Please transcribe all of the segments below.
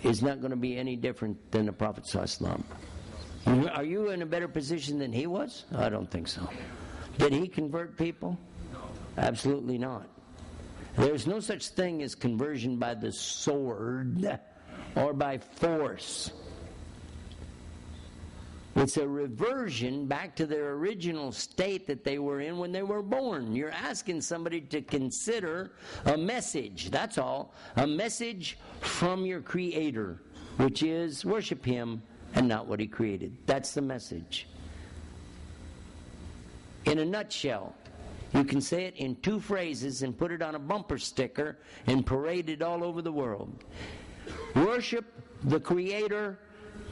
is not going to be any different than the Prophet ﷺ. Are you in a better position than he was? I don't think so. Did he convert people? Absolutely not. There's no such thing as conversion by the sword or by force. It's a reversion back to their original state that they were in when they were born. You're asking somebody to consider a message, that's all. A message from your Creator, which is worship Him and not what He created. That's the message. In a nutshell, you can say it in 2 phrases and put it on a bumper sticker and parade it all over the world. Worship the Creator,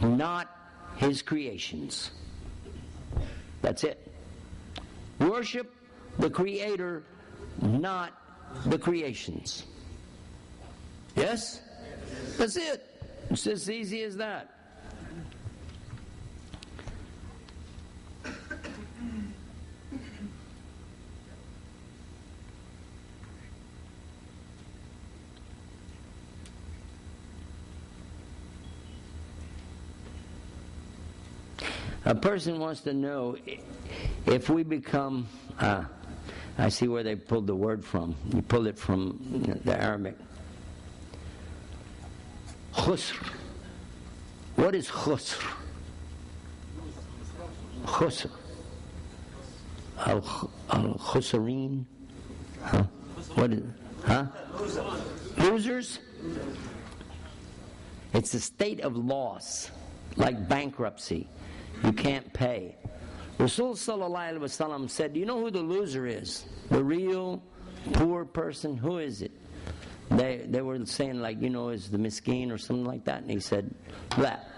not His creations. That's it. Worship the Creator, not the creations. Yes? That's it. It's as easy as that. A person wants to know if we become, I see where they pulled the word from. You pulled it from the Arabic. Khusr. What is khusr? Khusr. Al-khusreen. Huh? What is it? Huh? Losers? It's a state of loss, like bankruptcy. You can't pay. Rasul sallallahu alaihi wasallam said, do you know who the loser is? The real poor person? Who is it? They were saying like, is the miskeen or something like that. And he said, that.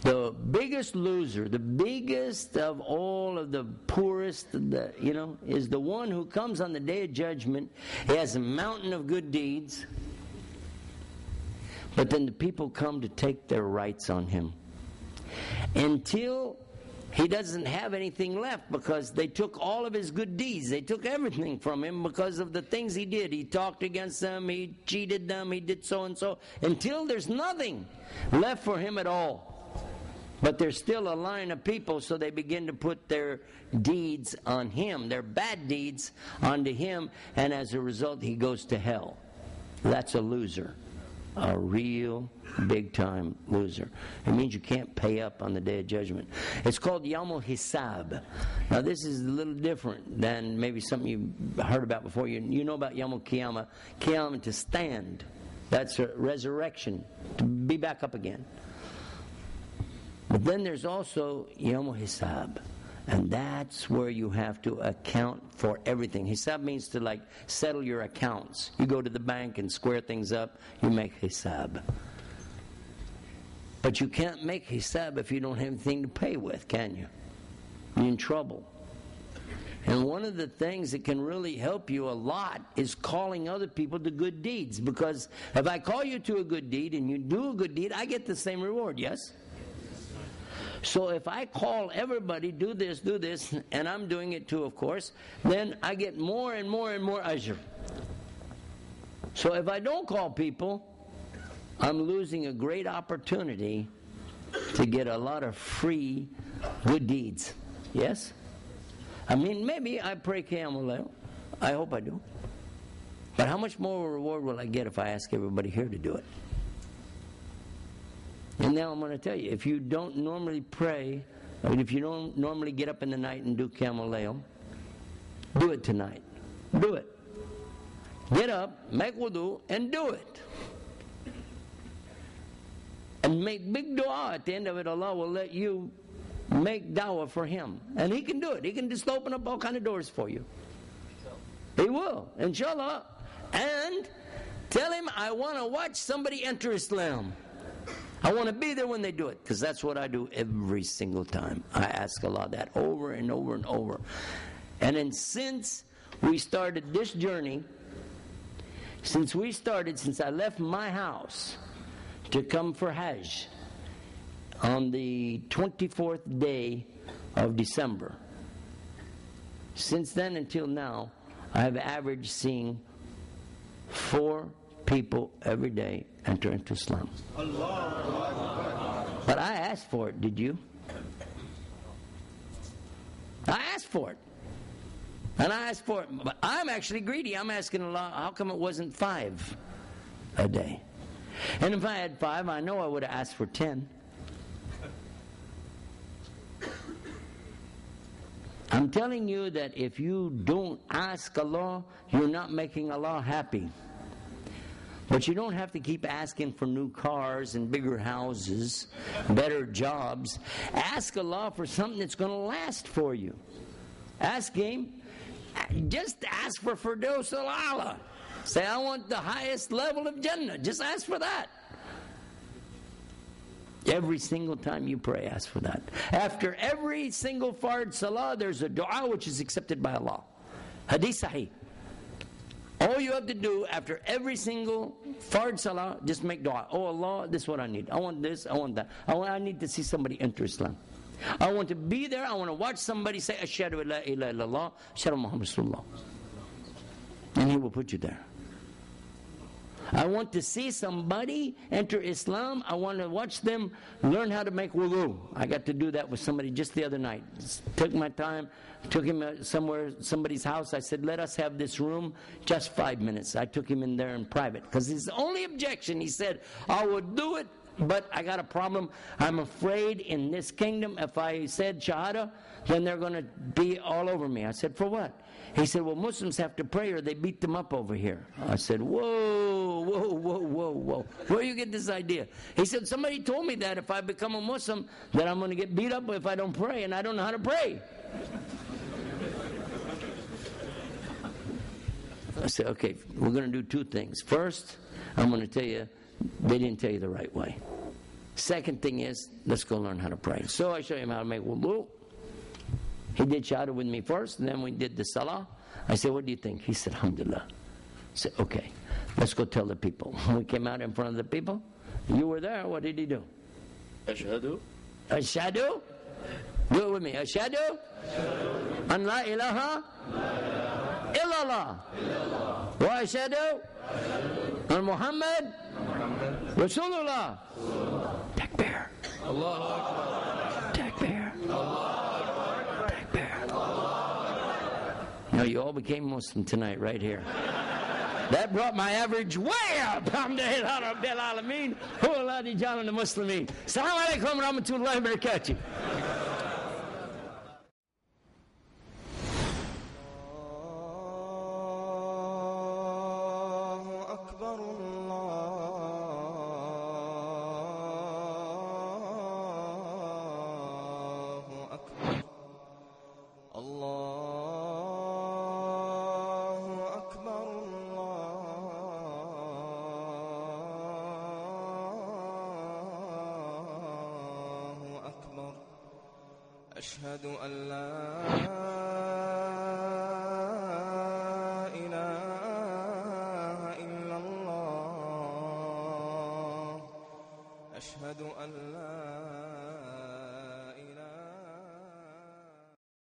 The biggest loser, the biggest of all of the poorest, is the one who comes on the day of judgment. He has a mountain of good deeds. But then the people come to take their rights on him. Until he doesn't have anything left, because they took all of his good deeds. They took everything from him because of the things he did. He talked against them, he cheated them, he did so and so, until there's nothing left for him at all. But there's still a line of people, so they begin to put their deeds on him, their bad deeds onto him, and as a result he goes to hell. That's a loser. A real big-time loser. It means you can't pay up on the Day of Judgment. It's called Yawmul Hisab. Now this is a little different than maybe something you've heard about before. You know about Yawmul Qiyamah. Qiyamah, to stand. That's a resurrection. To be back up again. But then there's also Yawmul Hisab. And that's where you have to account for everything. Hisab means to settle your accounts. You go to the bank and square things up, you make hisab. But you can't make hisab if you don't have anything to pay with, can you? You're in trouble. And one of the things that can really help you a lot is calling other people to good deeds. Because if I call you to a good deed and you do a good deed, I get the same reward, yes? So if I call everybody, do this, and I'm doing it too, of course, then I get more and more and more ajr. So if I don't call people, I'm losing a great opportunity to get a lot of free good deeds. Yes? I mean, maybe I pray Qiyamul Layl. I hope I do. But how much more reward will I get if I ask everybody here to do it? And now I'm going to tell you, if you don't normally pray, or if you don't normally get up in the night and do Qiyamul Layl, do it tonight. Do it. Get up, make wudu, and do it. And make big dua. At the end of it, Allah will let you make dawah for Him. And He can do it. He can just open up all kind of doors for you. He will, inshallah. And tell Him, I want to watch somebody enter Islam. I want to be there when they do it, because that's what I do every single time. I ask Allah that over and over and over. And then since we started this journey, since I left my house to come for Hajj on the 24th day of December, since then until now, I have averaged seeing 4 people every day enter into Islam. But I asked for it, did you? I asked for it. And I asked for it. But I'm actually greedy. I'm asking Allah, how come it wasn't 5 a day? And if I had 5, I know I would have asked for 10. I'm telling you that if you don't ask Allah, you're not making Allah happy. But you don't have to keep asking for new cars and bigger houses, better jobs. Ask Allah for something that's going to last for you. Ask Him. Just ask for Firdaus al-A'la. Say, I want the highest level of Jannah. Just ask for that. Every single time you pray, ask for that. After every single fard salah, there's a dua which is accepted by Allah. Hadith sahih. All you have to do after every single fard salah, just make dua. Oh Allah, this is what I need. I want this, I want that. I need to see somebody enter Islam. I want to be there. I want to watch somebody say, Ashhadu an la ilaha illallah, Ashhadu Muhammad Rasulullah. And He will put you there. I want to see somebody enter Islam. I want to watch them learn how to make wudu. I got to do that with somebody just the other night. Took my time, took him somewhere, somebody's house. I said, let us have this room just 5 minutes. I took him in there in private. Because his only objection, he said, I would do it, but I got a problem. I'm afraid in this kingdom, if I said Shahada, then they're going to be all over me. I said, for what? He said, well, Muslims have to pray or they beat them up over here. I said, whoa, whoa, whoa, whoa, whoa. Where do you get this idea? He said, somebody told me that if I become a Muslim, that I'm going to get beat up if I don't pray, and I don't know how to pray. I said, okay, we're going to do 2 things. First, I'm going to tell you, they didn't tell you the right way. Second thing is, let's go learn how to pray. So I showed him how to make wudu. He did shahada with me first, and then we did the salah. I said, what do you think? He said, alhamdulillah. I said, okay, let's go tell the people. When we came out in front of the people, you were there, what did he do? Ashhadu. Ashhadu? Do it with me. Ashhadu? An la ilaha illallah. Wa ashhadu an Muhammad Rasulullah. Takbir. Allahu Akbar. Takbir. Allahu No, you all became Muslim tonight, right here. That brought my average way up. Alhamdulillah Rabbil Alameen. Hu Allah di jalan Muslimin. Assalamu alaikum wa rahmatullahi wa barakatuh. أشهد أن لا إله إلا الله أشهد أن لا